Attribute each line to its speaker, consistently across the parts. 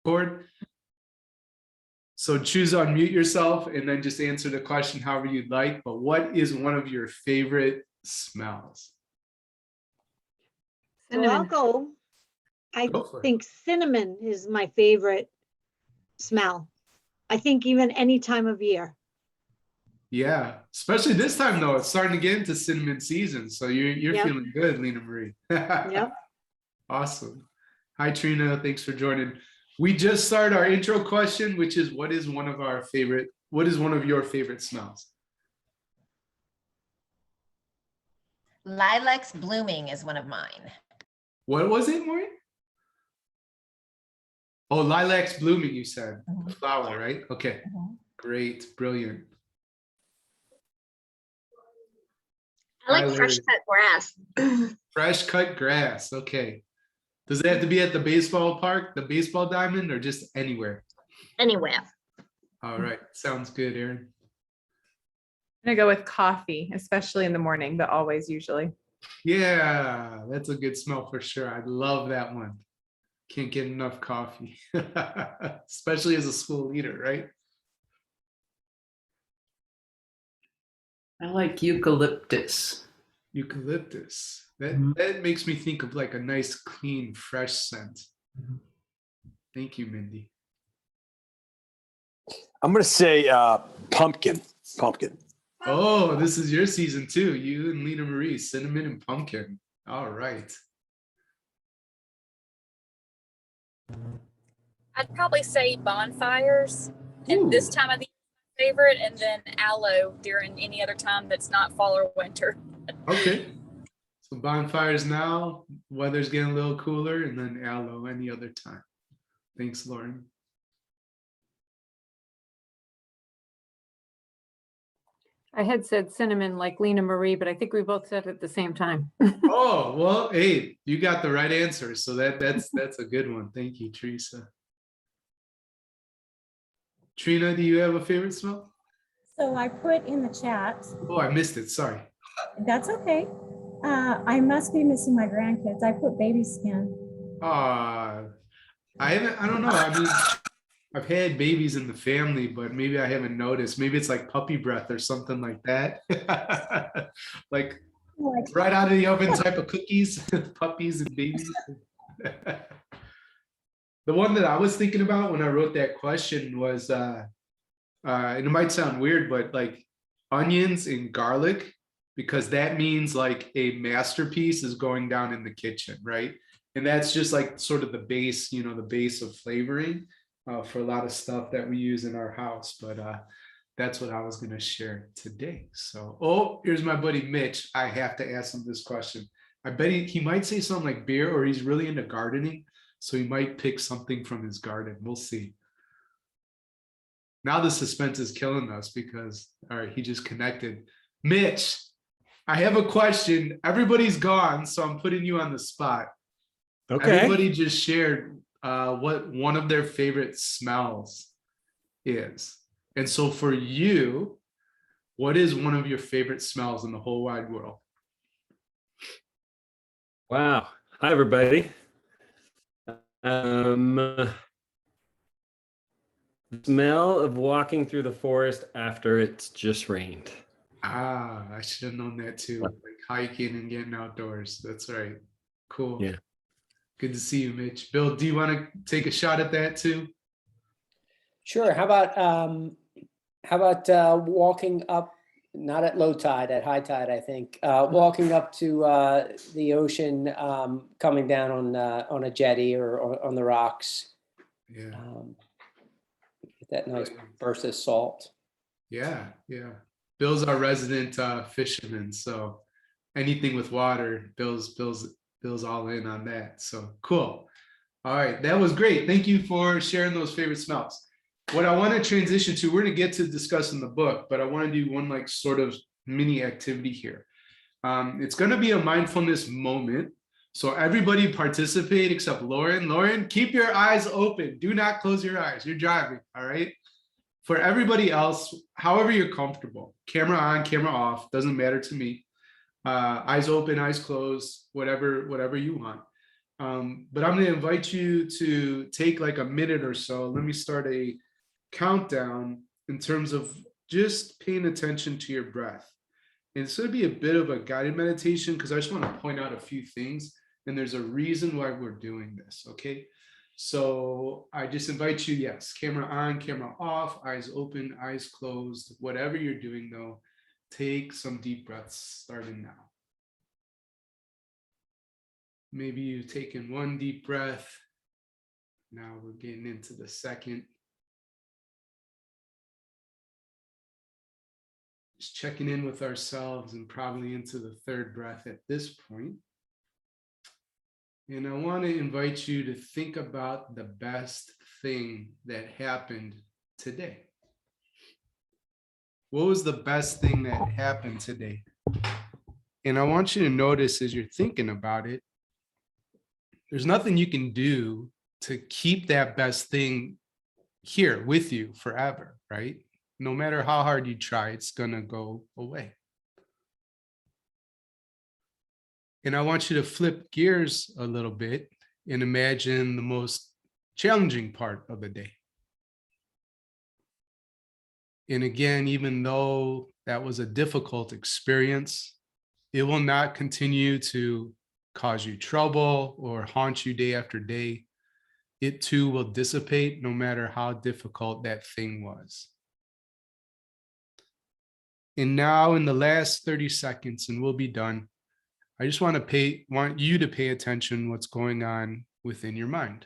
Speaker 1: Cord. So choose to unmute yourself and then just answer the question however you'd like. But what is one of your favorite smells?
Speaker 2: So I'll go. I think cinnamon is my favorite smell. I think even any time of year.
Speaker 1: Yeah, especially this time though. It's starting to get into cinnamon season. So you're
Speaker 2: Yep.
Speaker 1: feeling good, Lena Marie.
Speaker 2: Yep.
Speaker 1: Awesome. Hi, Trina. Thanks for joining. We just started our intro question, which is what is one of your favorite smells?
Speaker 3: Lilacs blooming is one of mine.
Speaker 1: What was it, Maureen? Oh, lilacs blooming, you said. The flower, right? Okay. Great. Brilliant.
Speaker 4: I like fresh cut grass.
Speaker 1: Fresh cut grass. Okay. Does it have to be at the baseball park, the baseball diamond, or just anywhere?
Speaker 4: Anywhere.
Speaker 1: All right. Sounds good, Aaron.
Speaker 5: I'm gonna go with coffee, especially in the morning, but always usually.
Speaker 1: Yeah, that's a good smell for sure. I love that one. Can't get enough coffee, especially as a school leader, right?
Speaker 6: I like eucalyptus.
Speaker 1: Eucalyptus. That makes me think of like a nice, clean, fresh scent. Thank you, Mindy.
Speaker 7: I'm going to say pumpkin. Pumpkin.
Speaker 1: Oh, this is your season too. You and Lena Marie, cinnamon and pumpkin. All right.
Speaker 8: I'd probably say bonfires, and this time of the year, favorite, and then aloe during any other time that's not fall or winter.
Speaker 1: Okay. So bonfires now, weather's getting a little cooler, and then aloe any other time. Thanks, Lauren.
Speaker 9: I had said cinnamon like Lena Marie, but I think we both said it at the same time.
Speaker 1: Oh, well, hey, you got the right answer. So that's a good one. Thank you, Teresa. Trina, do you have a favorite smell?
Speaker 10: So I put in the chat.
Speaker 1: Oh, I missed it. Sorry.
Speaker 10: That's okay. I must be missing my grandkids. I put baby skin.
Speaker 1: I don't know. I mean, I've had babies in the family, but maybe I haven't noticed. Maybe it's like puppy breath or something like that. like right out of the oven type of cookies, puppies and babies. The one that I was thinking about when I wrote that question was, and it might sound weird, but like onions and garlic, because that means like a masterpiece is going down in the kitchen, right? And that's just like sort of the base, the base of flavoring for a lot of stuff that we use in our house. But that's what I was going to share today. So, here's my buddy Mitch. I have to ask him this question. I bet he might say something like beer, or he's really into gardening. So he might pick something from his garden. We'll see. Now the suspense is killing us because, all right, he just connected. Mitch, I have a question. Everybody's gone, so I'm putting you on the spot.
Speaker 7: Okay.
Speaker 1: Everybody just shared what one of their favorite smells is. And so for you, what is one of your favorite smells in the whole wide world?
Speaker 6: Wow. Hi, everybody. The smell of walking through the forest after it's just rained.
Speaker 1: I should have known that too. Like hiking and getting outdoors. That's right. Cool.
Speaker 6: Yeah.
Speaker 1: Good to see you, Mitch. Bill, do you want to take a shot at that too?
Speaker 11: Sure. How about walking up, not at low tide, at high tide, I think, walking up to the ocean, coming down on a jetty or on the rocks.
Speaker 1: Yeah.
Speaker 11: Get that nice burst of salt.
Speaker 1: Yeah. Bill's our resident fisherman, so anything with water, Bill's all in on that. So cool. All right, that was great. Thank you for sharing those favorite smells. What I want to transition to, we're going to get to discussing the book, but I want to do one like sort of mini activity here. It's going to be a mindfulness moment. So everybody participate except Lauren. Lauren, keep your eyes open. Do not close your eyes. You're driving, all right? For everybody else, however you're comfortable, camera on, camera off, doesn't matter to me. Eyes open, eyes closed, whatever you want. But I'm going to invite you to take like a minute or so. Let me start a countdown in terms of just paying attention to your breath. And it's going to be a bit of a guided meditation because I just want to point out a few things. And there's a reason why we're doing this. Okay. So I just invite you, yes, camera on, camera off, eyes open, eyes closed, whatever you're doing though, take some deep breaths starting now. Maybe you've taken one deep breath. Now we're getting into the second. Just checking in with ourselves and probably into the third breath at this point. And I want to invite you to think about the best thing that happened today. What was the best thing that happened today? And I want you to notice as you're thinking about it, there's nothing you can do to keep that best thing here with you forever, right? No matter how hard you try, it's gonna go away. And I want you to flip gears a little bit and imagine the most challenging part of the day. And again, even though that was a difficult experience, it will not continue to cause you trouble or haunt you day after day. It too will dissipate no matter how difficult that thing was. And now in the last 30 seconds, and we'll be done, I just want you to pay attention what's going on within your mind.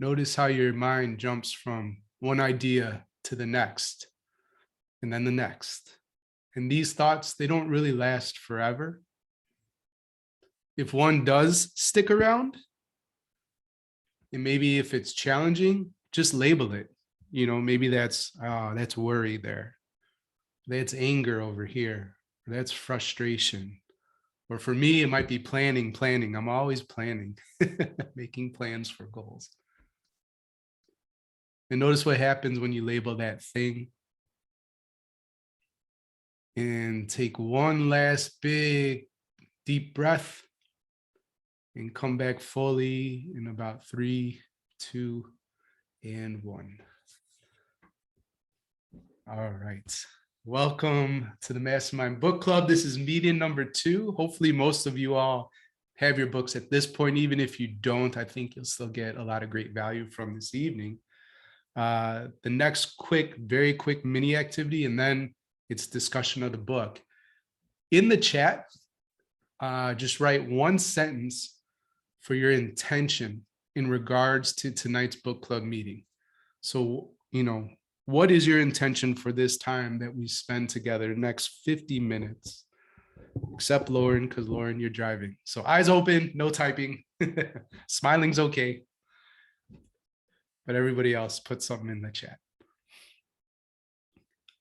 Speaker 1: Notice how your mind jumps from one idea to the next, and then the next. And these thoughts, they don't really last forever. If one does stick around, and maybe if it's challenging, just label it. You know, maybe that's worry there. That's anger over here. Or that's frustration. Or for me, it might be planning. I'm always planning, making plans for goals. And notice what happens when you label that thing. And take one last big, deep breath and come back fully in about 3, 2, and 1. All right. Welcome to the Mastermind Book Club. This is meeting number 2. Hopefully most of you all have your books at this point. Even if you don't, I think you'll still get a lot of great value from this evening. The next very quick mini activity, and then it's discussion of the book. In the chat, just write one sentence for your intention in regards to tonight's book club meeting. So, what is your intention for this time that we spend together, the next 50 minutes? Except Lauren, because Lauren, you're driving. So eyes open, no typing. Smiling's okay. But everybody else put something in the chat.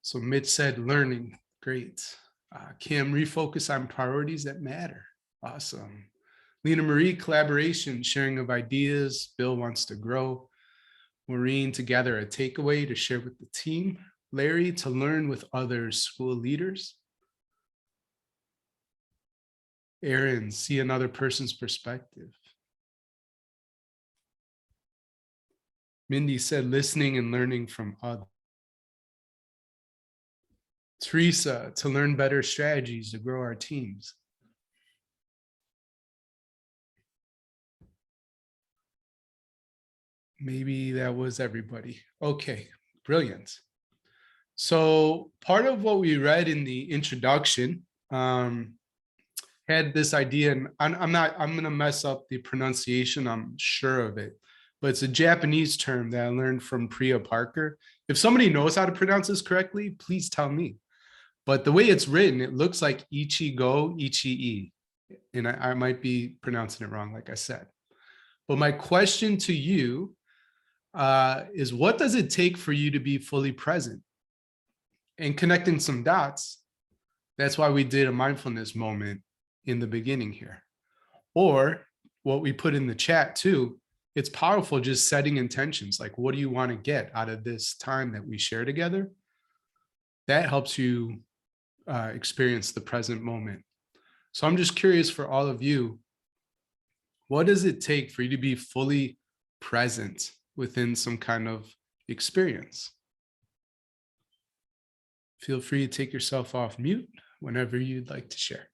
Speaker 1: So Mitch said learning, great. Kim, refocus on priorities that matter. Awesome. Lena Marie, collaboration, sharing of ideas. Bill wants to grow. Maureen, to gather a takeaway to share with the team. Larry, to learn with other school leaders. Aaron, see another person's perspective. Mindy said listening and learning from others. Teresa, to learn better strategies to grow our teams. Maybe that was everybody. Okay, brilliant. So part of what we read in the introduction had this idea, and I'm gonna mess up the pronunciation, I'm sure of it, but it's a Japanese term that I learned from Priya Parker. If somebody knows how to pronounce this correctly, please tell me. But the way it's written, it looks like Ichigo, Ichi-e. And I might be pronouncing it wrong, like I said. But my question to you is, what does it take for you to be fully present? And connecting some dots, that's why we did a mindfulness moment in the beginning here. Or what we put in the chat too, it's powerful just setting intentions. Like, what do you want to get out of this time that we share together? That helps you experience the present moment. So I'm just curious for all of you, what does it take for you to be fully present within some kind of experience? Feel free to take yourself off mute whenever you'd like to share.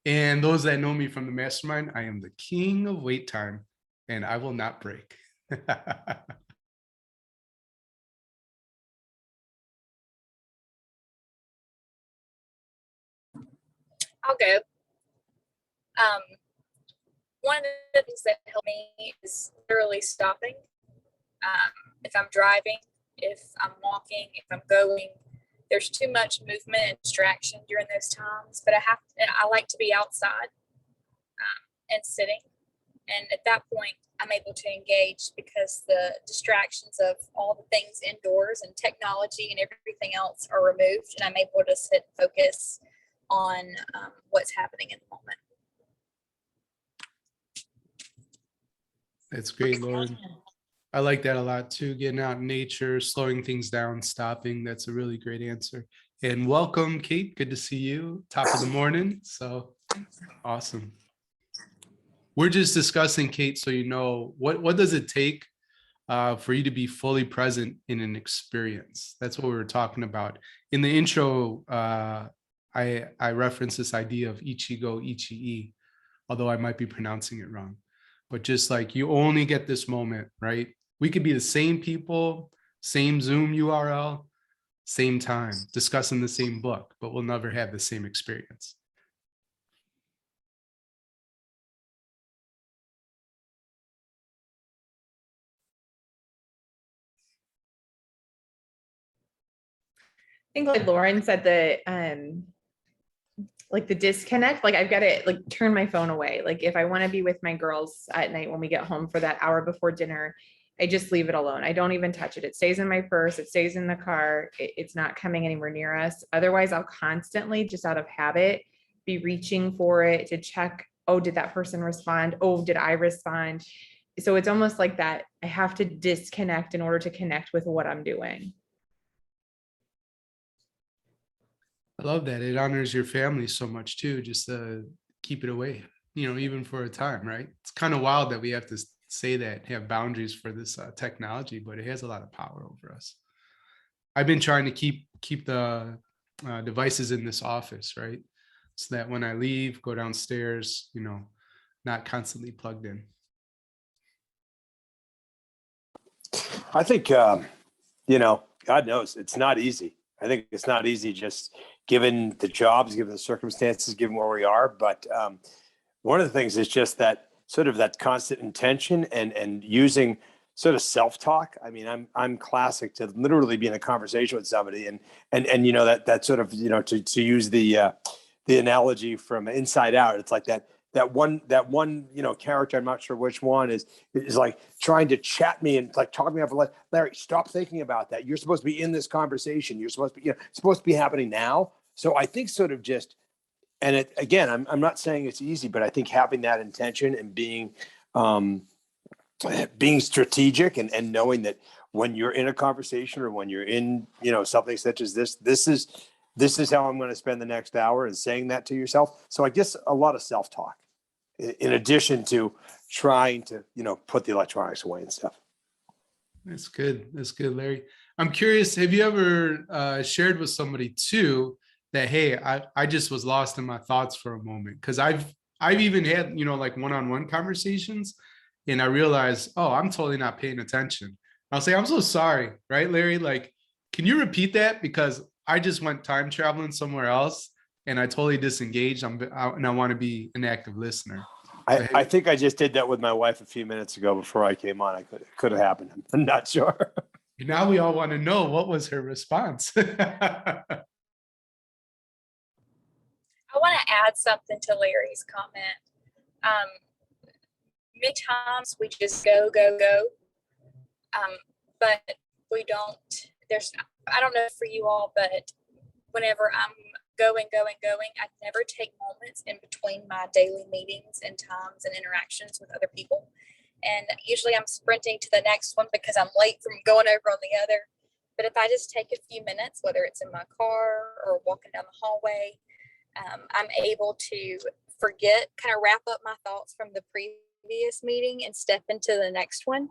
Speaker 1: And those that know me from the mastermind, I am the king of wait time and I will not break.
Speaker 8: I'll go. One of the things that help me is literally stopping. If I'm driving, if I'm walking, if I'm going, there's too much movement and distraction during those times. But I like to be outside and sitting. And at that point, I'm able to engage because the distractions of all the things indoors and technology and everything else are removed. And I'm able to sit and focus on what's happening in the moment.
Speaker 1: That's great, Lauren. I like that a lot too. Getting out in nature, slowing things down, stopping. That's a really great answer. And welcome, Kate. Good to see you. Top of the morning. So awesome. We're just discussing, Kate, so you know, what does it take for you to be fully present in an experience? That's what we were talking about. In the intro, I referenced this idea of Ichigo Ichii, although I might be pronouncing it wrong. But just like you only get this moment, right? We could be the same people, same Zoom URL, same time, discussing the same book, but we'll never have the same experience.
Speaker 5: I think like Lauren said, like the disconnect, like I've got to like turn my phone away. Like if I want to be with my girls at night when we get home for that hour before dinner, I just leave it alone. I don't even touch it. It stays in my purse. It stays in the car. It's not coming anywhere near us. Otherwise, I'll constantly, just out of habit, be reaching for it to check, oh, did that person respond? Oh, did I respond? So it's almost like that. I have to disconnect in order to connect with what I'm doing.
Speaker 1: I love that. It honors your family so much too, just to keep it away, you know, even for a time, right? It's kind of wild that we have to say that, have boundaries for this technology, but it has a lot of power over us. I've been trying to keep the devices in this office, right? So that when I leave, go downstairs, you know, not constantly plugged in.
Speaker 7: I think, you know, God knows it's not easy. I think it's not easy just given the jobs, given the circumstances, given where we are. But one of the things is just that sort of that constant intention and using sort of self-talk. I mean, I'm classic to literally be in a conversation with somebody and you know, that sort of, you know, to use the analogy from Inside Out, it's like that one, you know, character, I'm not sure which one is like trying to chat me and like talk me off. Like, Larry, stop thinking about that. You're supposed to be in this conversation. You're supposed to be, you know, it's supposed to be happening now. So I think sort of just, and it, again, I'm not saying it's easy, but I think having that intention and being strategic and knowing that when you're in a conversation or when you're in, you know, something such as this is how I'm going to spend the next hour, and saying that to yourself. So I guess a lot of self-talk in addition to trying to, you know, put the electronics away and stuff.
Speaker 1: That's good. That's good, Larry. I'm curious, have you ever shared with somebody too that, hey, I just was lost in my thoughts for a moment? Because I've even had, you know, like one-on-one conversations, and I realized, oh, I'm totally not paying attention. I'll say, I'm so sorry, right, Larry? Like, can you repeat that? Because I just went time traveling somewhere else and I totally disengaged. And I want to be an active listener.
Speaker 7: I think I just did that with my wife a few minutes ago before I came on. It could have happened. I'm not sure.
Speaker 1: Now we all want to know, what was her response?
Speaker 8: I want to add something to Larry's comment. Many times we just go. But we don't, I don't know for you all, but whenever I'm going, I never take moments in between my daily meetings and times and interactions with other people. And usually I'm sprinting to the next one because I'm late from going over on the other. But if I just take a few minutes, whether it's in my car or walking down the hallway, I'm able to forget, kind of wrap up my thoughts from the previous meeting and step into the next one.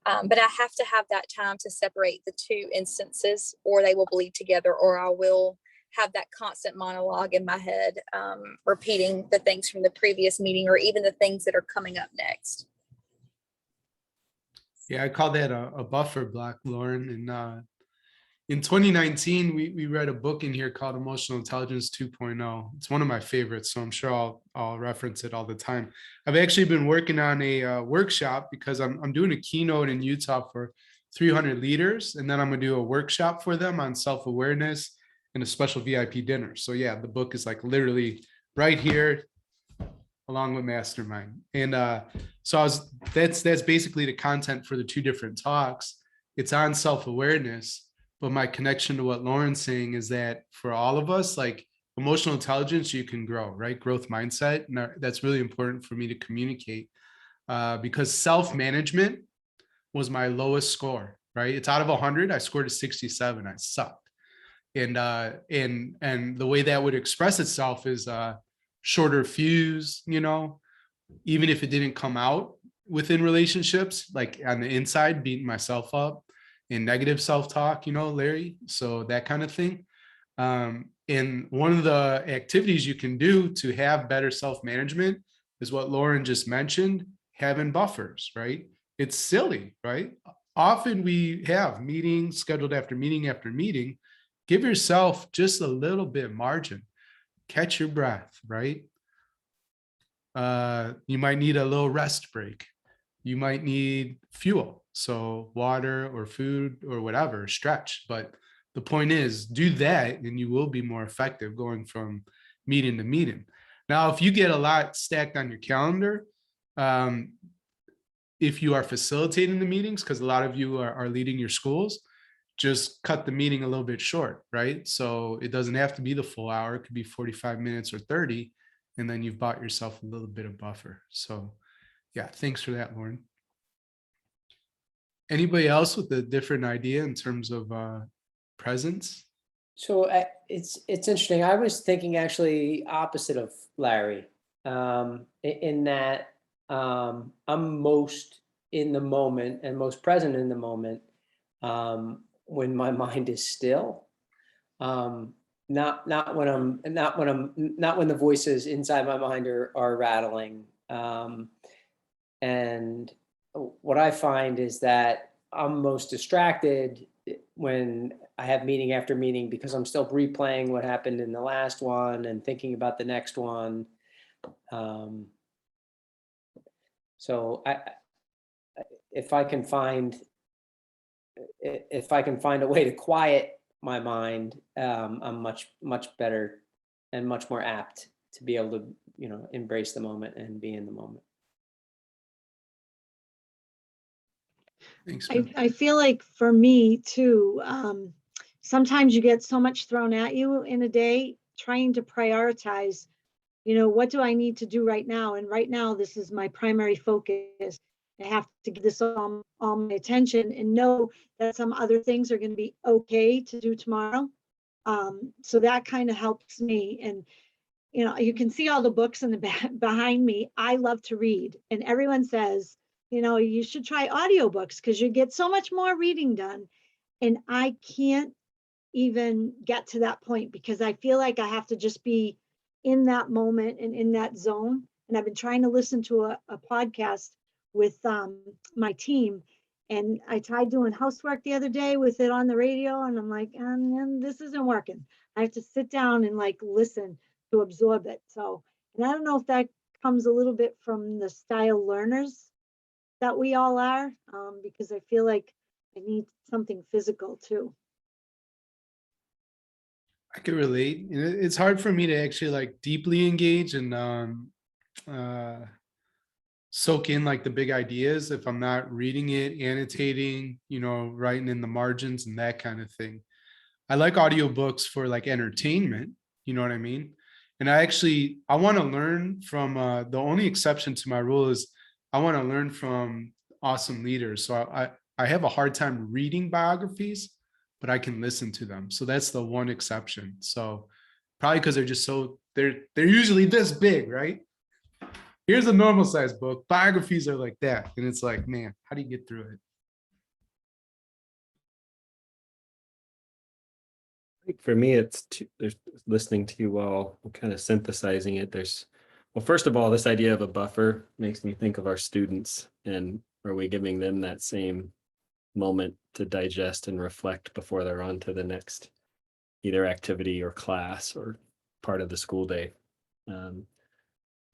Speaker 8: But I have to have that time to separate the two instances, or they will bleed together, or I will have that constant monologue in my head, repeating the things from the previous meeting, or even the things that are coming up next.
Speaker 1: Yeah, I call that a buffer block, Lauren. And in 2019, we read a book in here called Emotional Intelligence 2.0. It's one of my favorites, so I'm sure I'll reference it all the time. I've actually been working on a workshop because I'm doing a keynote in Utah for 300 leaders, and then I'm gonna do a workshop for them on self-awareness and a special VIP dinner. So yeah, the book is like literally right here, along with Mastermind. And so that's basically the content for the two different talks. It's on self-awareness. But my connection to what Lauren's saying is that for all of us, like emotional intelligence, you can grow, right? Growth mindset. And that's really important for me to communicate because self-management was my lowest score, right? It's out of 100, I scored a 67. I sucked. And the way that would express itself is shorter fuse, you know, even if it didn't come out within relationships, like on the inside, beating myself up. In negative self-talk, you know, Larry, so that kind of thing. And one of the activities you can do to have better self-management is what Lauren just mentioned, having buffers, right? It's silly, right? Often we have meetings scheduled after meeting after meeting. Give yourself just a little bit margin. Catch your breath, right? You might need a little rest break. You might need fuel. So water or food or whatever, stretch. But the point is, do that and you will be more effective going from meeting to meeting. Now, if you get a lot stacked on your calendar, if you are facilitating the meetings, because a lot of you are leading your schools, just cut the meeting a little bit short, right? So it doesn't have to be the full hour. It could be 45 minutes or 30, and then you've bought yourself a little bit of buffer. So yeah, thanks for that, Lauren. Anybody else with a different idea in terms of presence?
Speaker 11: So it's interesting. I was thinking actually opposite of Larry, in that I'm most in the moment and most present in the moment when my mind is still. Not when the voices inside my mind are rattling. And what I find is that I'm most distracted when I have meeting after meeting because I'm still replaying what happened in the last one and thinking about the next one. So if I can find a way to quiet my mind, I'm much better and much more apt to be able to, you know, embrace the moment and be in the moment.
Speaker 1: Thanks,
Speaker 2: I feel like for me too, sometimes you get so much thrown at you in a day, trying to prioritize, you know, what do I need to do right now? And right now, this is my primary focus. I have to give this all my attention and know that some other things are going to be okay to do tomorrow. So that kind of helps me. And, you know, you can see all the books in the behind me. I love to read, and everyone says, you know, you should try audiobooks because you get so much more reading done. And I can't even get to that point because I feel like I have to just be in that moment and in that zone. And I've been trying to listen to a podcast with my team. And I tried doing housework the other day with it on the radio, and I'm like, this isn't working. I have to sit down and like listen to absorb it. So, and I don't know if that comes a little bit from the style learners that we all are, because I feel like I need something physical too.
Speaker 1: I can relate. It's hard for me to actually like deeply engage and soak in like the big ideas if I'm not reading it, annotating, you know, writing in the margins and that kind of thing. I like audiobooks for like entertainment, you know what I mean? And I want to learn from the only exception to my rule is I want to learn from awesome leaders. So I have a hard time reading biographies, but I can listen to them. So that's the one exception. So probably because they're just so they're usually this big, right? Here's a normal size book. Biographies are like that. And it's like, man, how do you get through it?
Speaker 6: For me, there's listening to you all, kind of synthesizing it. Well, first of all, this idea of a buffer makes me think of our students, and are we giving them that same moment to digest and reflect before they're on to the next either activity or class or part of the school day?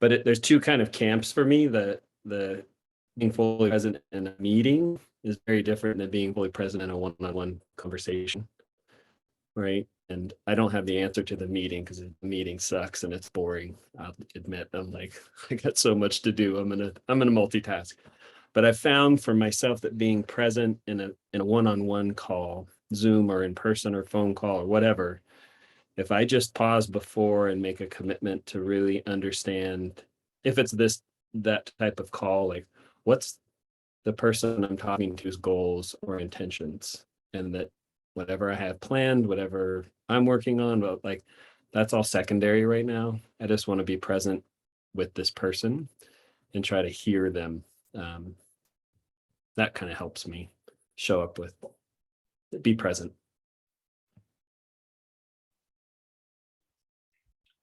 Speaker 6: But there's two kind of camps for me. The being fully present in a meeting is very different than being fully present in a one-on-one conversation, right? And I don't have the answer to the meeting because the meeting sucks and it's boring. I'll admit, I got so much to do. I'm gonna multitask. But I found for myself that being present in a one-on-one call, Zoom or in person or phone call or whatever, if I just pause before and make a commitment to really understand if it's that type of call, like what's the person I'm talking to's goals or intentions, and that whatever I have planned, whatever I'm working on, but like that's all secondary right now. I just want to be present with this person and try to hear them. That kind of helps me show up be present.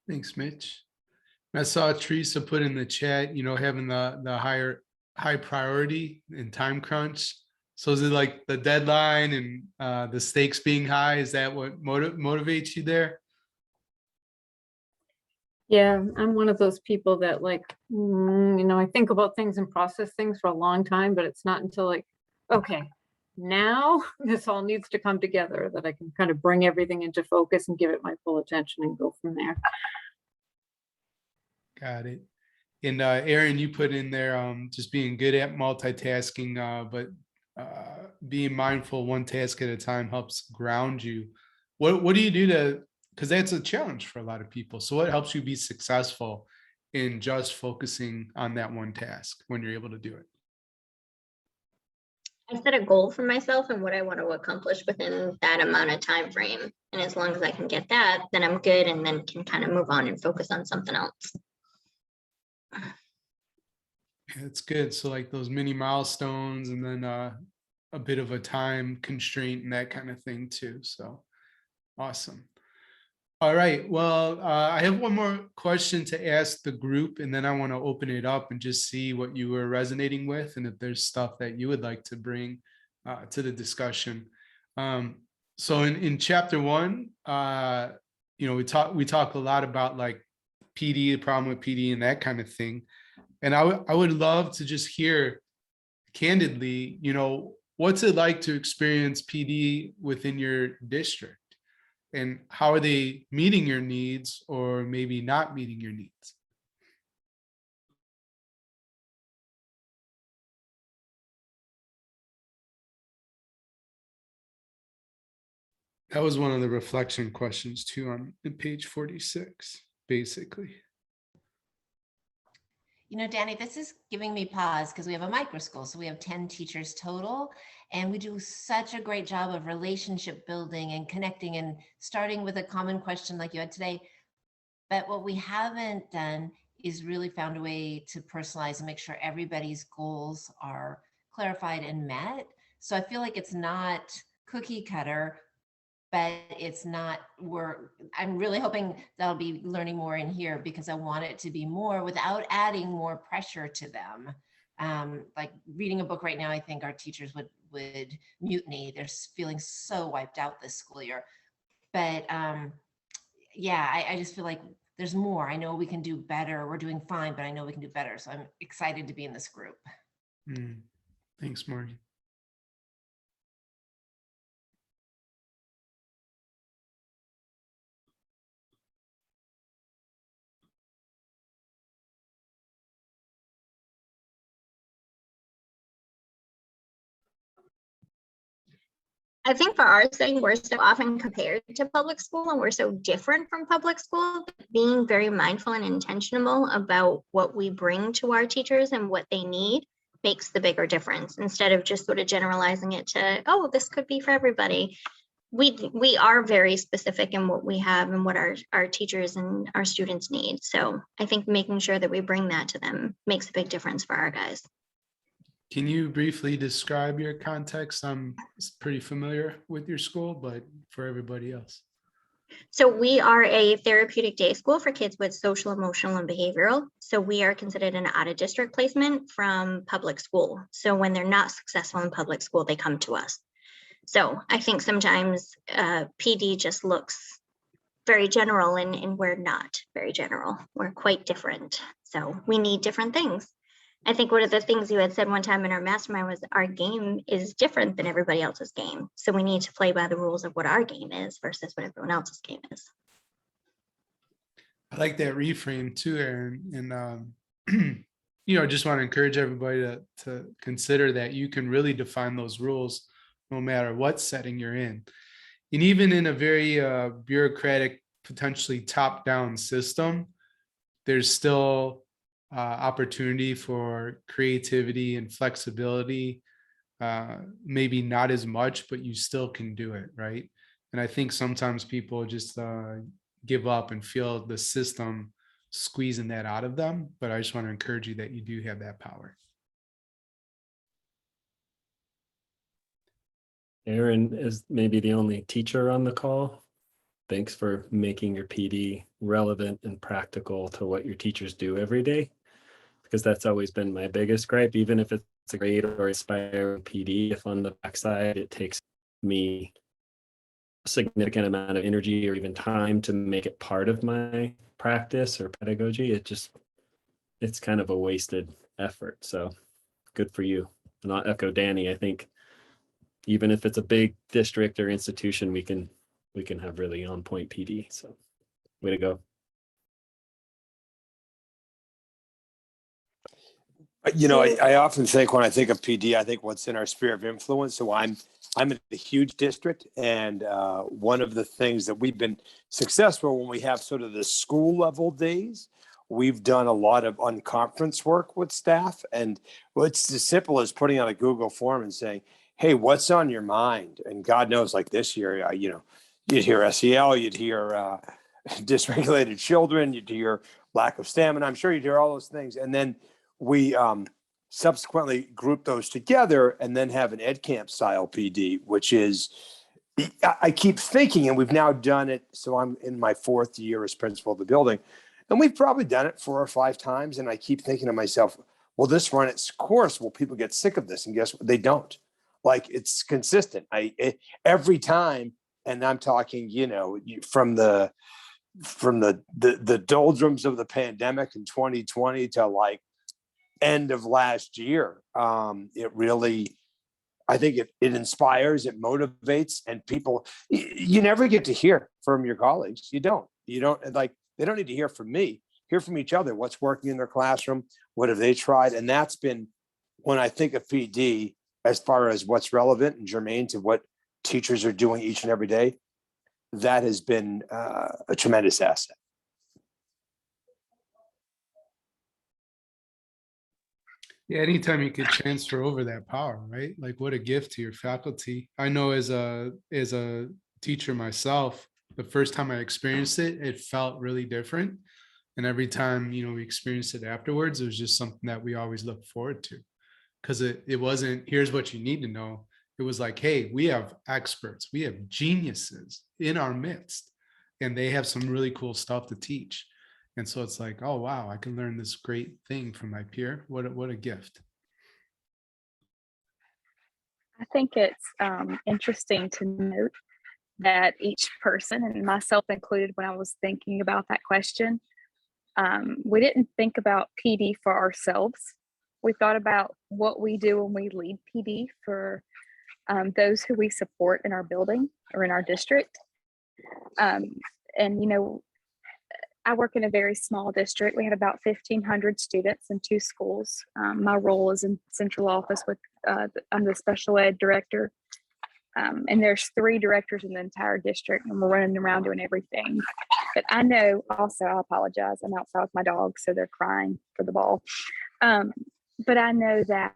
Speaker 1: Thanks, Mitch. I saw Teresa put in the chat, having the high priority and time crunch. So is it like the deadline and the stakes being high? Is that what motivates you there?
Speaker 9: Yeah, I'm one of those people that I think about things and process things for a long time, but it's not until okay, now this all needs to come together that I can kind of bring everything into focus and give it my full attention and go from there.
Speaker 1: Got it. And Aaron, you put in there just being good at multitasking, but being mindful one task at a time helps ground you. What do you do because that's a challenge for a lot of people. So what helps you be successful in just focusing on that one task when you're able to do it?
Speaker 4: I set a goal for myself and what I want to accomplish within that amount of time frame. And as long as I can get that, then I'm good and then can kind of move on and focus on something else.
Speaker 1: Yeah, it's good. So like those mini milestones and then a bit of a time constraint and that kind of thing too. So awesome. All right. Well, I have one more question to ask the group, and then I want to open it up and just see what you were resonating with, and if there's stuff that you would like to bring to the discussion. So in chapter 1, we talk a lot about like PD, the problem with PD, and that kind of thing. And I would love to just hear candidly, what's it like to experience PD within your district? And how are they meeting your needs or maybe not meeting your needs? That was one of the reflection questions too on page 46, basically.
Speaker 3: Danny, this is giving me pause because we have a micro school. So we have 10 teachers total, and we do such a great job of relationship building and connecting and starting with a common question like you had today. But what we haven't done is really found a way to personalize and make sure everybody's goals are clarified and met. So I feel like it's not cookie cutter, but it's not, I'm really hoping that I'll be learning more in here because I want it to be more without adding more pressure to them. Like reading a book right now, I think our teachers would mutiny. They're feeling so wiped out this school year. But yeah, I just feel like there's more. I know we can do better. We're doing fine, but I know we can do better. So I'm excited to be in this group.
Speaker 1: Thanks, Morgan.
Speaker 4: I think for our setting, we're so often compared to public school and we're so different from public school. Being very mindful and intentional about what we bring to our teachers and what they need makes the bigger difference instead of just sort of generalizing it to, oh, this could be for everybody. we are very specific in what we have and what our teachers and our students need. So I think making sure that we bring that to them makes a big difference for our guys.
Speaker 1: Can you briefly describe your context? I'm pretty familiar with your school, but for everybody else.
Speaker 4: So we are a therapeutic day school for kids with social, emotional, and behavioral. So we are considered an out-of-district placement from public school. So when they're not successful in public school, they come to us. So I think sometimes PD just looks very general, and we're not very general. We're quite different. So we need different things. I think one of the things you had said one time in our mastermind was our game is different than everybody else's game. So we need to play by the rules of what our game is versus what everyone else's game is.
Speaker 1: I like that reframe too, Aaron. And just want to encourage everybody to consider that you can really define those rules no matter what setting you're in. And even in a very bureaucratic, potentially top-down system, there's still opportunity for creativity and flexibility. Maybe not as much, but you still can do it, right? And I think sometimes people just give up and feel the system squeezing that out of them. But I just want to encourage you that you do have that power.
Speaker 6: Aaron is maybe the only teacher on the call. Thanks for making your PD relevant and practical to what your teachers do every day, because that's always been my biggest gripe. Even if it's a great or inspiring PD, if on the backside it takes me a significant amount of energy or even time to make it part of my practice or pedagogy, it's kind of a wasted effort. So good for you. And I'll echo Danny. I think even if it's a big district or institution, we can have really on point PD. So way to go.
Speaker 7: I often think when I think of PD, I think what's in our sphere of influence. So I'm in a huge district, and one of the things that we've been successful when we have sort of the school level days, we've done a lot of unconference work with staff, and it's as simple as putting on a Google form and saying, "Hey, what's on your mind?" And God knows, like this year, you'd hear SEL, you'd hear dysregulated children, you'd hear lack of stamina. I'm sure you'd hear all those things, and then we subsequently group those together and then have an ed camp style PD, which is, I keep thinking, and we've now done it. So I'm in my 4th year as principal of the building, and we've probably done it 4 or 5 times. And I keep thinking to myself, will this run its course? Will people get sick of this? And guess what? They don't. Like, it's consistent. Every time, and I'm talking, from the doldrums of the pandemic in 2020 to like end of last year. It really, I think it inspires, it motivates, and people, you never get to hear from your colleagues. You don't like, they don't need to hear from me, hear from each other. What's working in their classroom? What have they tried? And that's been, when I think of PD, as far as what's relevant and germane to what teachers are doing each and every day, that has been a tremendous asset.
Speaker 1: Yeah, anytime you could transfer over that power, right? Like, what a gift to your faculty. I know as a teacher myself, the first time I experienced it, it felt really different. And every time, we experienced it afterwards, it was just something that we always look forward to. Because it wasn't, here's what you need to know. It was like, hey, we have experts, we have geniuses in our midst, and they have some really cool stuff to teach. And so it's like, oh, wow, I can learn this great thing from my peer. What a gift.
Speaker 12: I think it's interesting to note that each person, and myself included when I was thinking about that question, we didn't think about PD for ourselves. We thought about what we do when we lead PD for those who we support in our building or in our district. I work in a very small district. We have about 1,500 students in 2 schools. My role is in central office with, I'm the special ed director. And there's 3 directors in the entire district, and we're running around doing everything. But I know also, I apologize, I'm outside with my dog, so they're crying for the ball. But I know that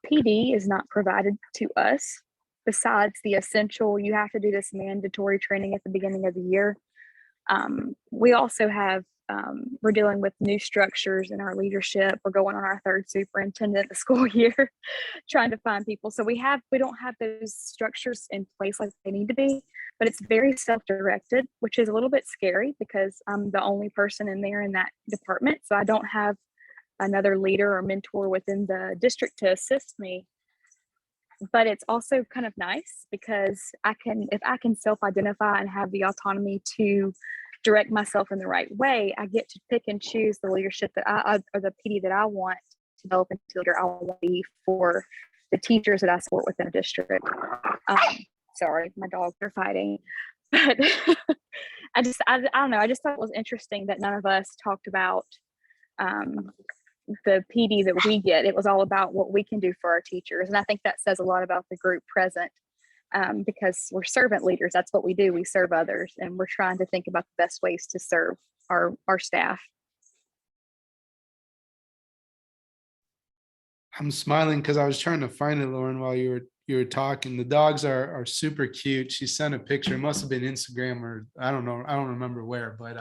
Speaker 12: PD is not provided to us besides the essential, you have to do this mandatory training at the beginning of the year. We also have, we're dealing with new structures in our leadership. We're going on our third superintendent the school year, trying to find people. So we don't have those structures in place like they need to be, but it's very self-directed, which is a little bit scary because I'm the only person in there in that department. So I don't have another leader or mentor within the district to assist me. But it's also kind of nice because if I can self-identify and have the autonomy to direct myself in the right way, I get to pick and choose the leadership that or the PD that I want to develop into the leader I want to be for the teachers that I support within a district. Sorry, my dogs are fighting. But I don't know. I just thought it was interesting that none of us talked about the PD that we get. It was all about what we can do for our teachers. And I think that says a lot about the group present, because we're servant leaders. That's what we do. We serve others, and we're trying to think about the best ways to serve our staff.
Speaker 1: I'm smiling because I was trying to find it, Lauren, while you were talking. The dogs are super cute. She sent a picture. It must have been Instagram or I don't know. I don't remember where, but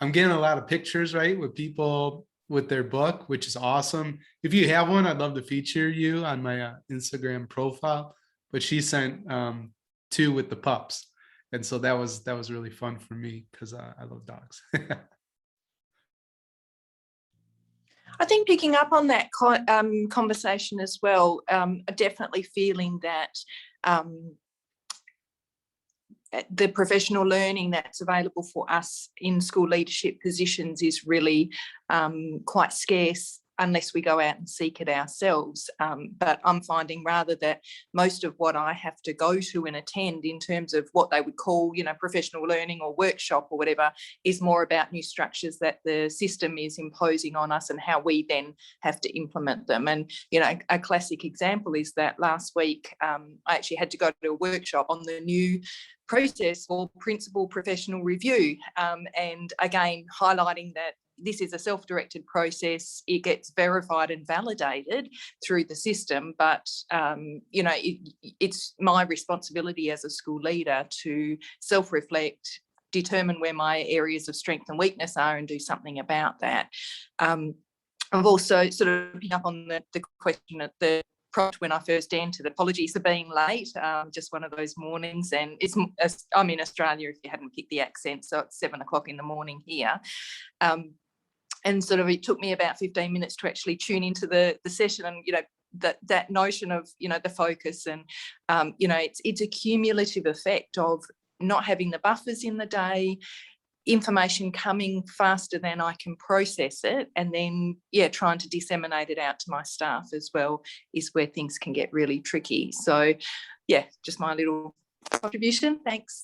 Speaker 1: I'm getting a lot of pictures, right, with people with their book, which is awesome. If you have one, I'd love to feature you on my Instagram profile. But she sent 2 with the pups, and so that was really fun for me because I love dogs.
Speaker 13: I think picking up on that conversation as well, definitely feeling that the professional learning that's available for us in school leadership positions is really quite scarce unless we go out and seek it ourselves. But I'm finding rather that most of what I have to go to and attend in terms of what they would call, professional learning or workshop or whatever, is more about new structures that the system is imposing on us and how we then have to implement them. And, a classic example is that last week, I actually had to go to a workshop on the new process for principal professional review. And again, highlighting that this is a self-directed process. It gets verified and validated through the system, but it's my responsibility as a school leader to self-reflect, determine where my areas of strength and weakness are, and do something about that. I've also sort of picking up on the question at the prompt when I first entered. Apologies for being late, just one of those mornings, and I'm in Australia, if you hadn't picked the accent, so it's 7 o'clock in the morning here. And sort of it took me about 15 minutes to actually tune into the session, and that notion of the focus, and it's a cumulative effect of not having the buffers in the day, information coming faster than I can process it, and then trying to disseminate it out to my staff as well is where things can get really tricky. So just my little contribution. Thanks.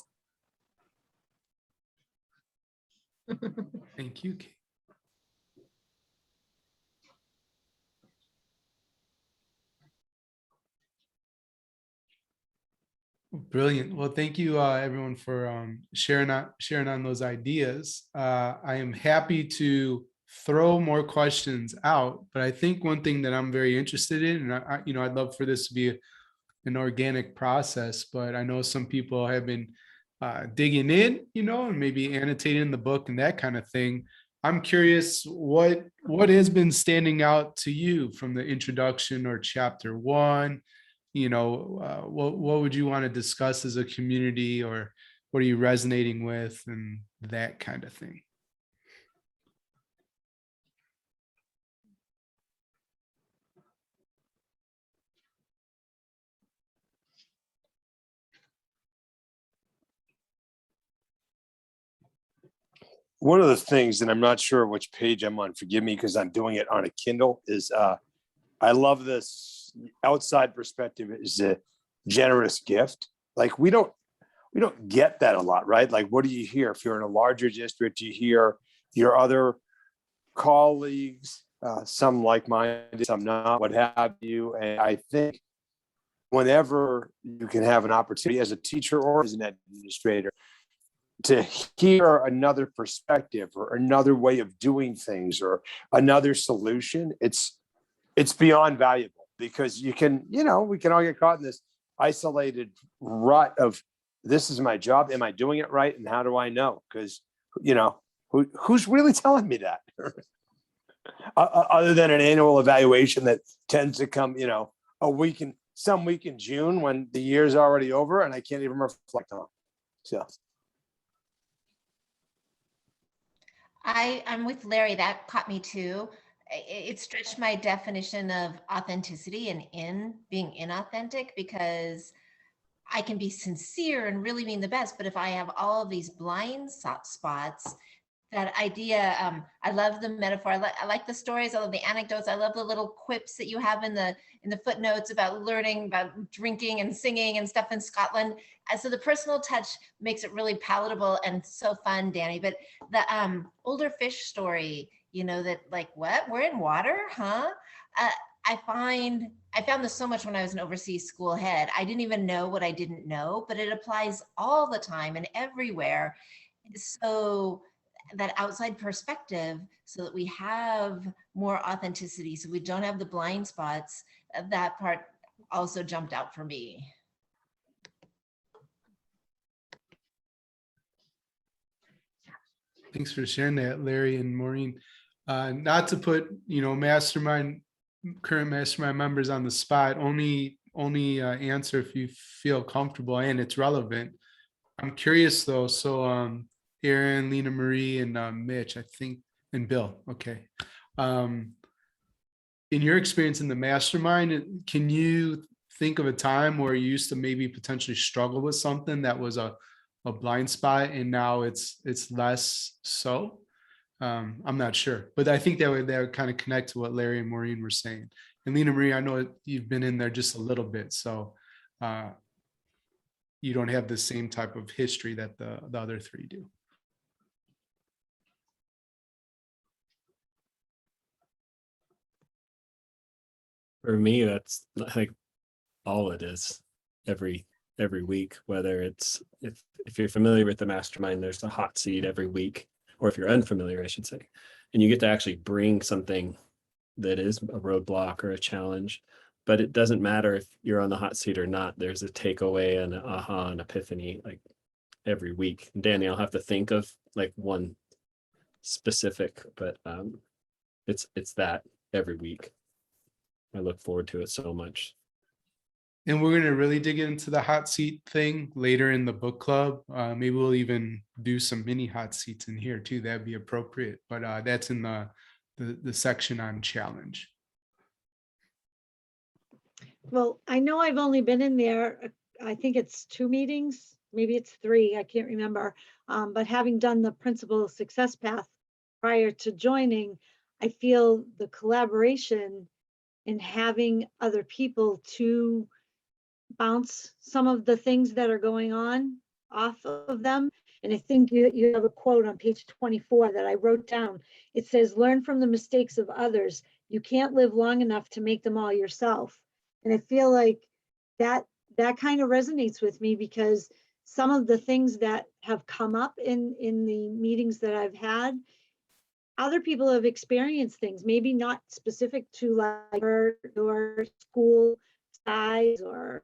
Speaker 1: Thank you, Kate. Brilliant. Well, thank you, everyone, for sharing on those ideas. I am happy to throw more questions out, but I think one thing that I'm very interested in, and I'd love for this to be an organic process, but I know some people have been digging in, and maybe annotating the book and that kind of thing. I'm curious what has been standing out to you from the introduction or chapter 1. What would you want to discuss as a community, or what are you resonating with, and that kind of thing?
Speaker 7: One of the things, and I'm not sure which page I'm on, forgive me because I'm doing it on a Kindle, is I love this outside perspective is a generous gift. Like we don't get that a lot, right? Like, what do you hear if you're in a larger district? You hear your other colleagues, some like-minded, some not, what have you. And I think whenever you can have an opportunity as a teacher or as an administrator to hear another perspective or another way of doing things or another solution, it's beyond valuable, because you can, we can all get caught in this isolated rut of this is my job. Am I doing it right? And how do I know? Because, who's really telling me that? Other than an annual evaluation that tends to come, some week in June when the year's already over and I can't even reflect on. So.
Speaker 3: I'm with Larry. That caught me too. It stretched my definition of authenticity and being inauthentic, because I can be sincere and really mean the best, but if I have all of these blind spots, that idea, I love the metaphor. I like the stories. I love the anecdotes. I love the little quips that you have in the footnotes about learning about drinking and singing and stuff in Scotland. And so the personal touch makes it really palatable and so fun, Danny. But the older fish story, that like, what? We're in water, huh? I found this so much when I was an overseas school head. I didn't even know what I didn't know, but it applies all the time and everywhere. So that outside perspective, so that we have more authenticity, so we don't have the blind spots, that part also jumped out for me.
Speaker 1: Thanks for sharing that, Larry and Maureen. Not to put, current mastermind members on the spot, only answer if you feel comfortable and it's relevant. I'm curious though. So Aaron, Lena Marie, and Mitch, I think, and Bill. Okay. In your experience in the mastermind, can you think of a time where you used to maybe potentially struggle with something that was a blind spot and now it's less so? I'm not sure, but I think that would kind of connect to what Larry and Maureen were saying. And Lena Marie, I know you've been in there just a little bit, so you don't have the same type of history that the other three do.
Speaker 6: For me, that's like all it is every week, whether it's if you're familiar with the mastermind, there's a hot seat every week, or if you're unfamiliar, I should say, and you get to actually bring something that is a roadblock or a challenge. But it doesn't matter if you're on the hot seat or not. There's a takeaway and an aha and epiphany like every week. And Danny, I'll have to think of like one specific, but it's that every week. I look forward to it so much.
Speaker 1: And we're going to really dig into the hot seat thing later in the book club. Maybe we'll even do some mini hot seats in here too. That'd be appropriate. But that's in the section on challenge.
Speaker 2: Well, I know I've only been in there, I think it's 2 meetings, maybe it's 3, I can't remember. But having done the principal success path prior to joining, I feel the collaboration and having other people to bounce some of the things that are going on off of them. And I think you have a quote on page 24 that I wrote down. It says, learn from the mistakes of others. You can't live long enough to make them all yourself. And I feel like that kind of resonates with me, because some of the things that have come up in the meetings that I've had, other people have experienced things, maybe not specific to like your school size or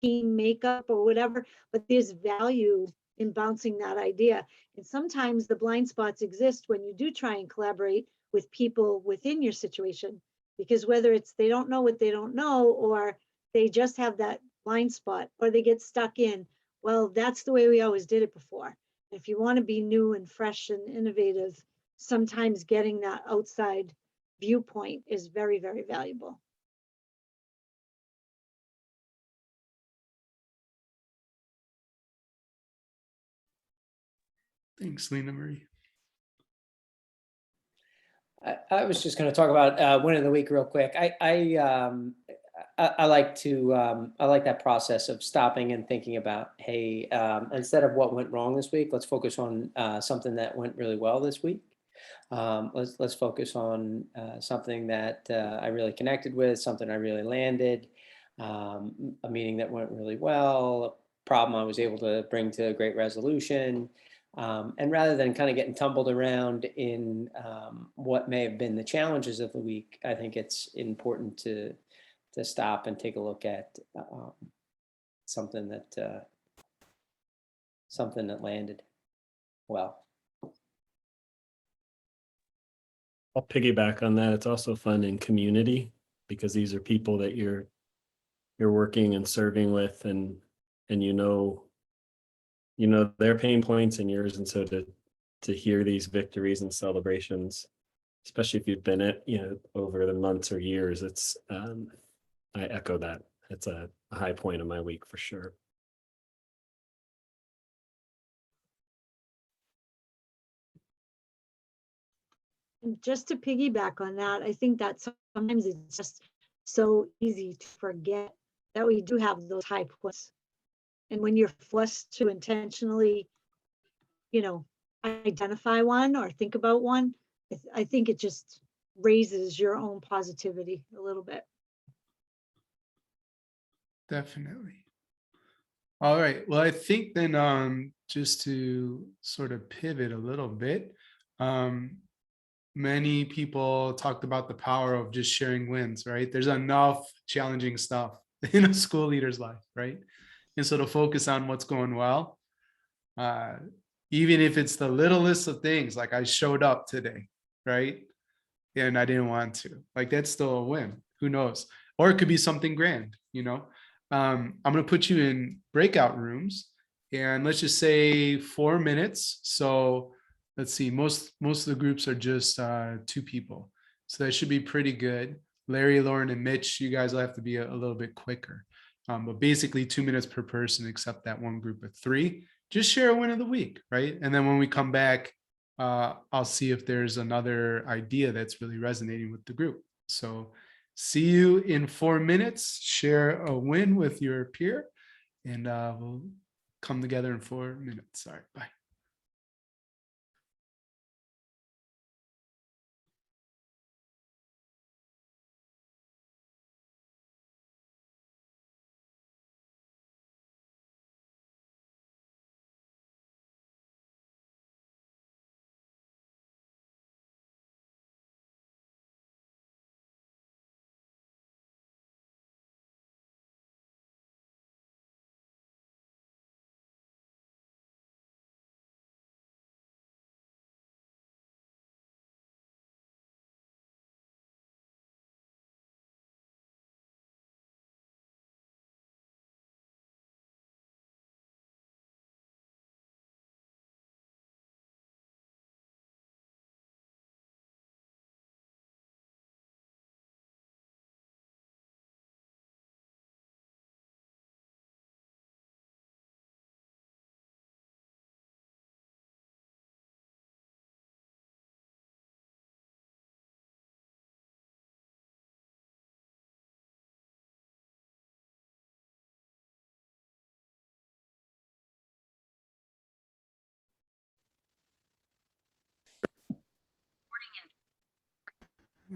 Speaker 2: team makeup or whatever, but there's value in bouncing that idea. And sometimes the blind spots exist when you do try and collaborate with people within your situation, because whether it's they don't know what they don't know, or they just have that blind spot, or they get stuck in, well, that's the way we always did it before. If you want to be new and fresh and innovative, sometimes getting that outside viewpoint is very, very valuable.
Speaker 1: Thanks, Lena Marie.
Speaker 11: I was just going to talk about win of the week real quick. I like that process of stopping and thinking about, hey, instead of what went wrong this week, let's focus on something that went really well this week. Let's focus on something that I really connected with, something I really landed, a meeting that went really well, a problem I was able to bring to a great resolution. And rather than kind of getting tumbled around in what may have been the challenges of the week, I think it's important to stop and take a look at something that landed well.
Speaker 6: I'll piggyback on that. It's also fun in community because these are people that you're working and serving with, and you know their pain points and yours, and so to hear these victories and celebrations, especially if you've been it, over the months or years, it's I echo that. It's a high point of my week for sure.
Speaker 2: And just to piggyback on that, I think that sometimes it's just so easy to forget that we do have those high points. And when you're forced to intentionally, identify one or think about one, I think it just raises your own positivity a little bit.
Speaker 1: Definitely. All right. Well, I think then just to sort of pivot a little bit, many people talked about the power of just sharing wins, right? There's enough challenging stuff in a school leader's life, right? And so to focus on what's going well, even if it's the littlest of things, like I showed up today, right? And I didn't want to, like, that's still a win. Who knows? Or it could be something grand, I'm going to put you in breakout rooms, and let's just say 4 minutes. So let's see, most of the groups are just 2 people. So that should be pretty good. Larry, Lauren, and Mitch, you guys will have to be a little bit quicker. But basically 2 minutes per person, except that one group of 3. Just share a win of the week, right? And then when we come back, I'll see if there's another idea that's really resonating with the group. So see you in 4 minutes. Share a win with your peer, and we'll come together in 4 minutes. All right, bye.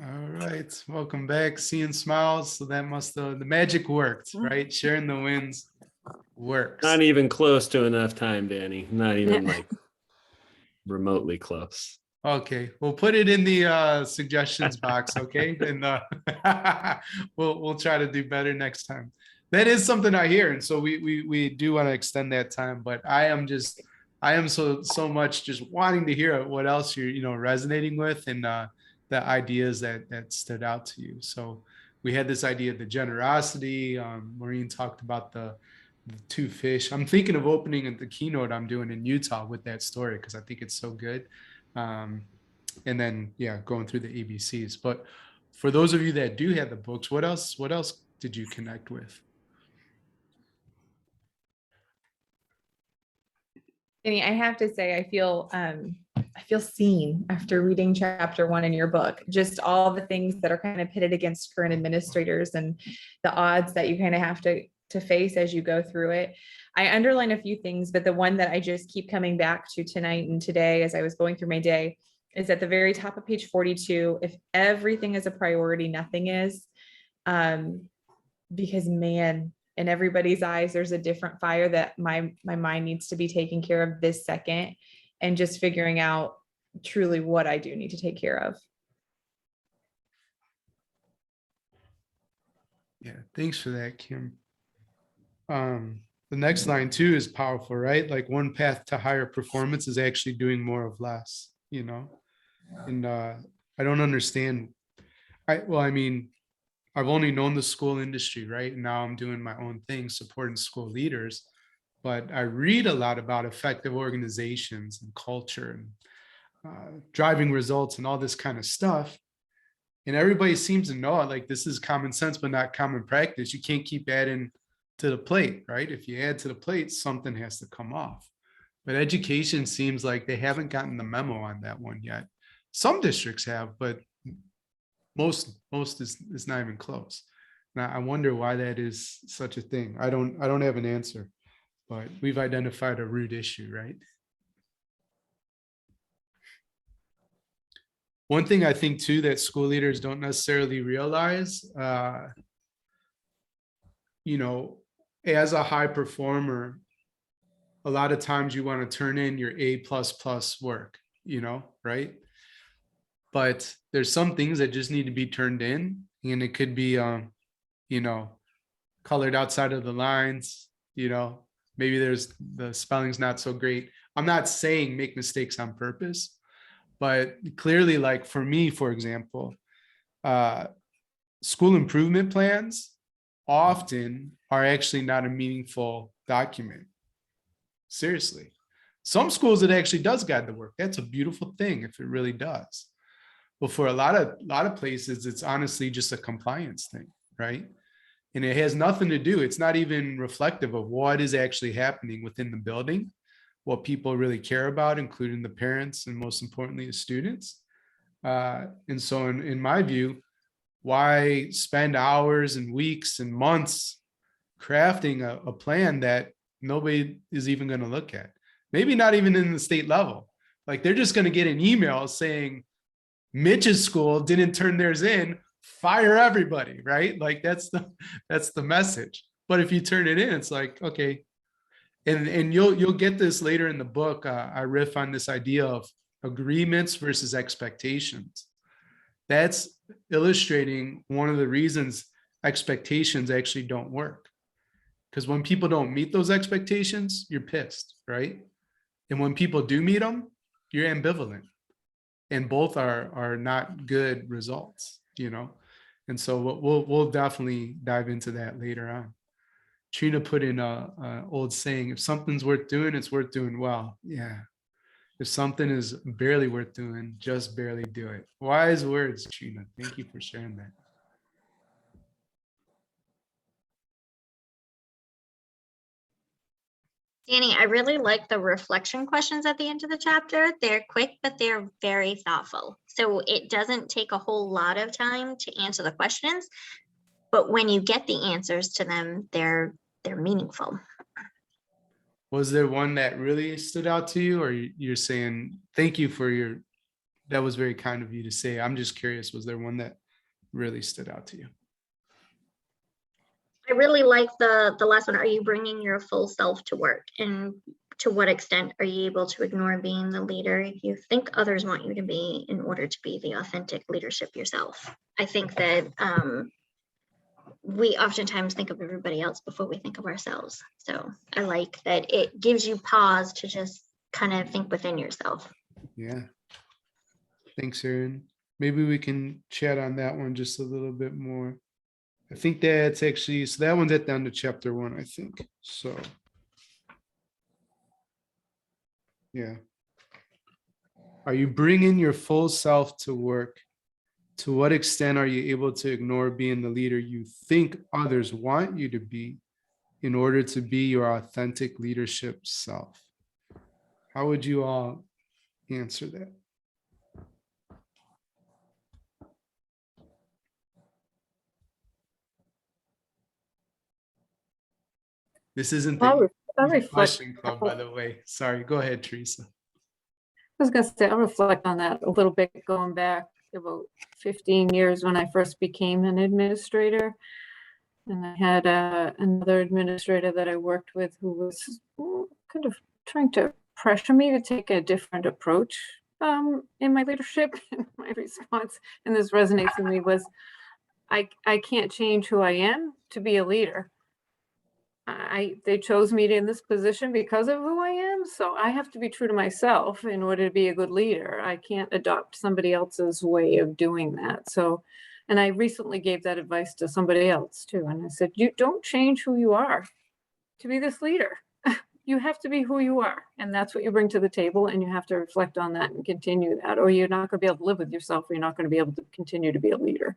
Speaker 1: All right, welcome back. Seeing smiles, so that must the magic worked, right? Sharing the wins works.
Speaker 6: Not even close to enough time, Danny. Not even like remotely close.
Speaker 1: Okay, we'll put it in the suggestions box, okay? And we'll try to do better next time. That is something I hear, and so we do want to extend that time. But I am so much just wanting to hear what else you're resonating with, and the ideas that stood out to you. So we had this idea of the generosity. Maureen talked about the 2 fish. I'm thinking of opening at the keynote I'm doing in Utah with that story because I think it's so good. And then going through the ABCs. But for those of you that do have the books, what else did you connect with?
Speaker 5: Jenny, I have to say, I feel seen after reading chapter 1 in your book. Just all the things that are kind of pitted against current administrators and the odds that you kind of have to face as you go through it. I underline a few things, but the one that I just keep coming back to tonight and today as I was going through my day is at the very top of page 42. If everything is a priority, nothing is. Because man, in everybody's eyes, there's a different fire that my mind needs to be taking care of this second, and just figuring out truly what I do need to take care of.
Speaker 1: Yeah, thanks for that, Kim. The next line too is powerful, right? Like one path to higher performance is actually doing more of less, you know? And I don't understand. I mean, I've only known the school industry, right? And now I'm doing my own thing, supporting school leaders. But I read a lot about effective organizations and culture and driving results and all this kind of stuff. And everybody seems to know it, like this is common sense, but not common practice. You can't keep adding to the plate, right? If you add to the plate, something has to come off. But education seems like they haven't gotten the memo on that one yet. Some districts have, but most is not even close. Now I wonder why that is such a thing. I don't have an answer, but we've identified a root issue, right? One thing I think too that school leaders don't necessarily realize, you know, as a high performer, a lot of times you want to turn in your A++ work, you know, right? But there's some things that just need to be turned in, and it could be, you know, colored outside of the lines, you know, maybe there's the spelling's not so great. I'm not saying make mistakes on purpose, but clearly, like for me, for example, school improvement plans often are actually not a meaningful document. Seriously. Some schools it actually does guide the work. That's a beautiful thing if it really does. But for a lot of places, it's honestly just a compliance thing, right? And it has nothing to do, it's not even reflective of what is actually happening within the building, what people really care about, including the parents and most importantly, the students. And so in my view, why spend hours and weeks and months crafting a plan that nobody is even going to look at? Maybe not even in the state level. Like they're just going to get an email saying Mitch's school didn't turn theirs in, fire everybody, right? Like that's the message. But if you turn it in, it's like, okay. And you'll get this later in the book. I riff on this idea of agreements versus expectations. That's illustrating one of the reasons expectations actually don't work. Because when people don't meet those expectations, you're pissed, right? And when people do meet them, you're ambivalent. And both are not good results, you know? And so we'll definitely dive into that later on. Trina put in a old saying, if something's worth doing, it's worth doing well. Yeah. If something is barely worth doing, just barely do it. Wise words, Trina. Thank you for sharing that.
Speaker 4: Danny, I really like the reflection questions at the end of the chapter. They're quick, but they're very thoughtful. So it doesn't take a whole lot of time to answer the questions, but when you get the answers to them, they're meaningful.
Speaker 1: Was there one that really stood out to you, or you're saying, thank you for that was very kind of you to say. I'm just curious, was there one that really stood out to you?
Speaker 4: I really like the last one. Are you bringing your full self to work? And to what extent are you able to ignore being the leader you think others want you to be in order to be the authentic leadership yourself? I think that we oftentimes think of everybody else before we think of ourselves. So I like that it gives you pause to just kind of think within yourself.
Speaker 1: Yeah. Thanks, Erin. Maybe we can chat on that one just a little bit more. I think that's actually, so that one's at the end of chapter 1, I think. So, yeah. Are you bringing your full self to work? To what extent are you able to ignore being the leader you think others want you to be in order to be your authentic leadership self? How would you all answer that? This isn't the
Speaker 9: I'll reflect.
Speaker 1: question club, by the way. Sorry, go ahead, Teresa.
Speaker 9: I was going to say, I'll reflect on that a little bit, going back about 15 years when I first became an administrator. And I had another administrator that I worked with who was kind of trying to pressure me to take a different approach in my leadership. And my response, and this resonates with me, was I can't change who I am to be a leader. They chose me in this position because of who I am. So I have to be true to myself in order to be a good leader. I can't adopt somebody else's way of doing that. So, and I recently gave that advice to somebody else too. And I said, you don't change who you are to be this leader. You have to be who you are. And that's what you bring to the table. And you have to reflect on that and continue that, or you're not going to be able to live with yourself. Or you're not going to be able to continue to be a leader.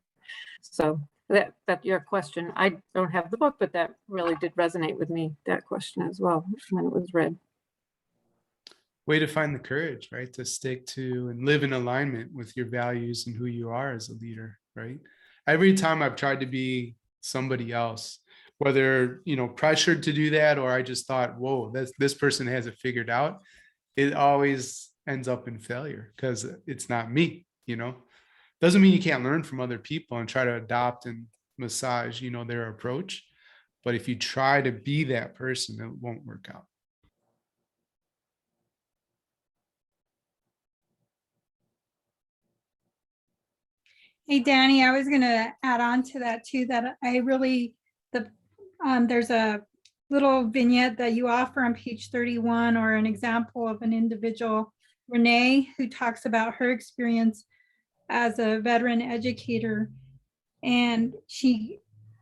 Speaker 9: So that your question, I don't have the book, but that really did resonate with me, that question as well, when it was read.
Speaker 1: Way to find the courage, right? To stick to and live in alignment with your values and who you are as a leader, right? Every time I've tried to be somebody else, whether, pressured to do that, or I just thought, whoa, this person has it figured out, it always ends up in failure because it's not me, Doesn't mean you can't learn from other people and try to adopt and massage, their approach. But if you try to be that person, it won't work out.
Speaker 10: Hey, Danny, I was going to add on to that too, that I really, there's a little vignette that you offer on page 31, or an example of an individual, Renee, who talks about her experience as a veteran educator. And she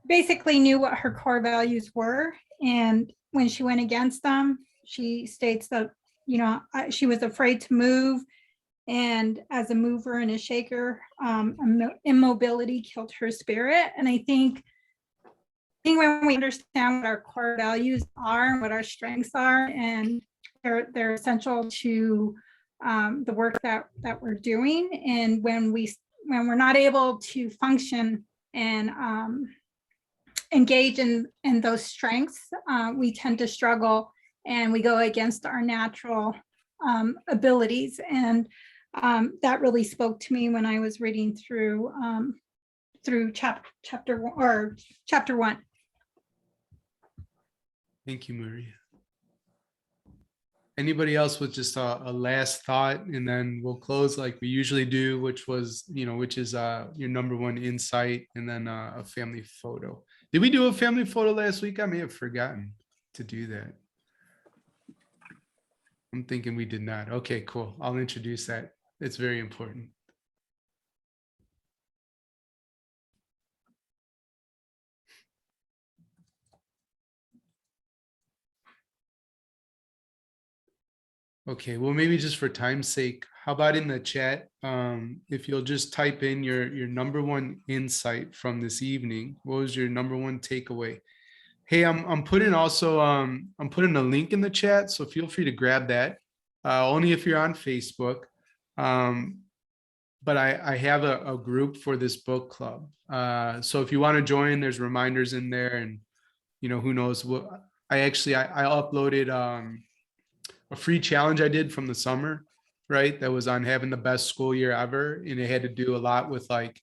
Speaker 10: basically knew what her core values were. And when she went against them, she states that, she was afraid to move. And as a mover and a shaker, immobility killed her spirit. And I think when we understand what our core values are, what our strengths are, and they're essential to the work that we're doing. And when we're not able to function and engage in those strengths, we tend to struggle and we go against our natural abilities. And that really spoke to me when I was reading through chapter 1.
Speaker 1: Thank you, Maria. Anybody else with just a last thought, and then we'll close like we usually do, which is your number one insight, and then a family photo. Did we do a family photo last week? I may have forgotten to do that. I'm thinking we did not. Okay, cool. I'll introduce that. It's very important. Okay, well, maybe just for time's sake, how about in the chat, if you'll just type in your number one insight from this evening. What was your number one takeaway? Hey, I'm putting also I'm putting a link in the chat, so feel free to grab that. Only if you're on Facebook. But I have a group for this book club. So if you want to join, there's reminders in there, and who knows what I uploaded a free challenge I did from the summer, right? That was on having the best school year ever. And it had to do a lot with like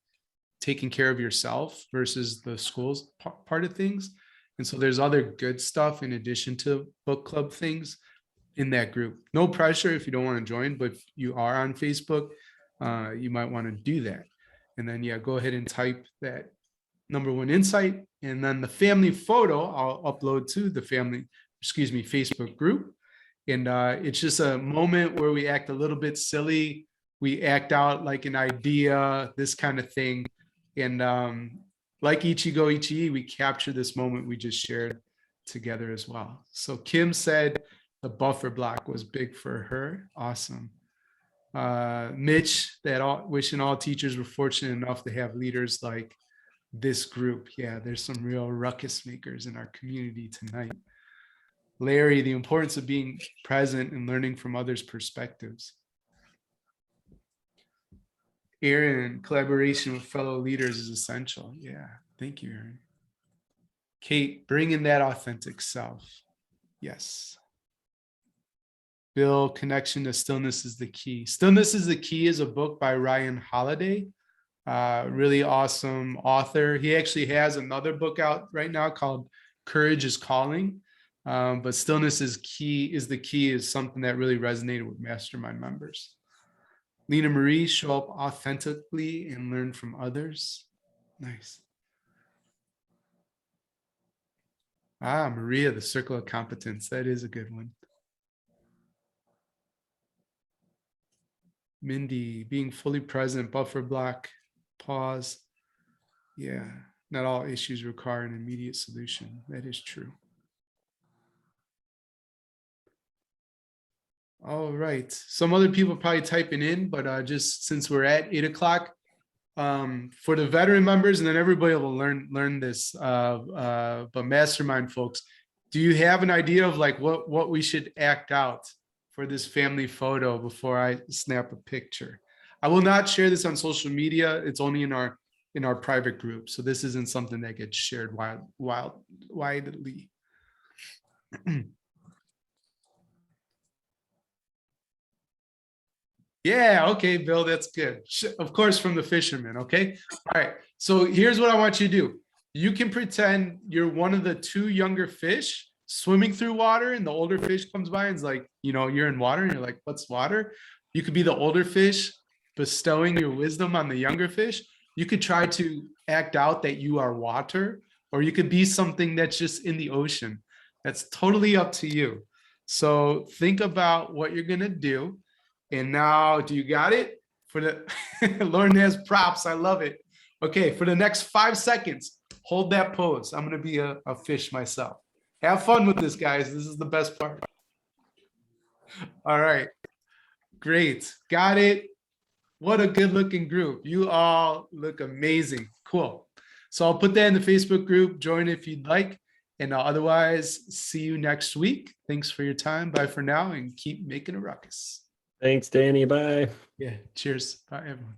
Speaker 1: taking care of yourself versus the school's part of things. And so there's other good stuff in addition to book club things in that group. No pressure if you don't want to join, but if you are on Facebook, you might want to do that. And then, go ahead and type that number one insight. And then the family photo I'll upload to the Facebook group. And it's just a moment where we act a little bit silly. We act out like an idea, this kind of thing. And like Ichigo Ichi, we capture this moment we just shared together as well. So Kim said the buffer block was big for her. Awesome. Mitch, wishing all teachers were fortunate enough to have leaders like this group. Yeah, there's some real ruckus makers in our community tonight. Larry, the importance of being present and learning from others' perspectives. Aaron, collaboration with fellow leaders is essential. Yeah, thank you, Aaron. Kate, bringing that authentic self. Yes. Bill, connection to stillness is the key. Stillness is the Key is a book by Ryan Holiday. Really awesome author. He actually has another book out right now called Courage is Calling. But stillness is the key is something that really resonated with Mastermind members. Lena Marie, show up authentically and learn from others. Nice. Ah, Maria, the circle of competence. That is a good one. Mindy, being fully present, buffer block, pause. Yeah, not all issues require an immediate solution. That is true. All right. Some other people probably typing in, but just since we're at 8 o'clock, for the veteran members, and then everybody will learn this. But Mastermind folks, do you have an idea of like what we should act out for this family photo before I snap a picture? I will not share this on social media. It's only in our private group, so this isn't something that gets shared widely. Yeah, okay, Bill, that's good. Of course, from the fisherman, okay? All right, so here's what I want you to do. You can pretend you're one of the two younger fish swimming through water, and the older fish comes by and is like, you're in water, and you're like, what's water? You could be the older fish bestowing your wisdom on the younger fish. You could try to act out that you are water, or you could be something that's just in the ocean. That's totally up to you. So think about what you're gonna do. And now, do you got it? For the Lauren has props. I love it. Okay, for the next 5 seconds, hold that pose. I'm gonna be a fish myself. Have fun with this, guys. This is the best part. All right, great. Got it. What a good looking group. You all look amazing. Cool. So I'll put that in the Facebook group. Join if you'd like. And otherwise, see you next week. Thanks for your time. Bye for now, and keep making a ruckus.
Speaker 6: Thanks, Danny. Bye.
Speaker 1: Yeah, cheers. Bye, everyone.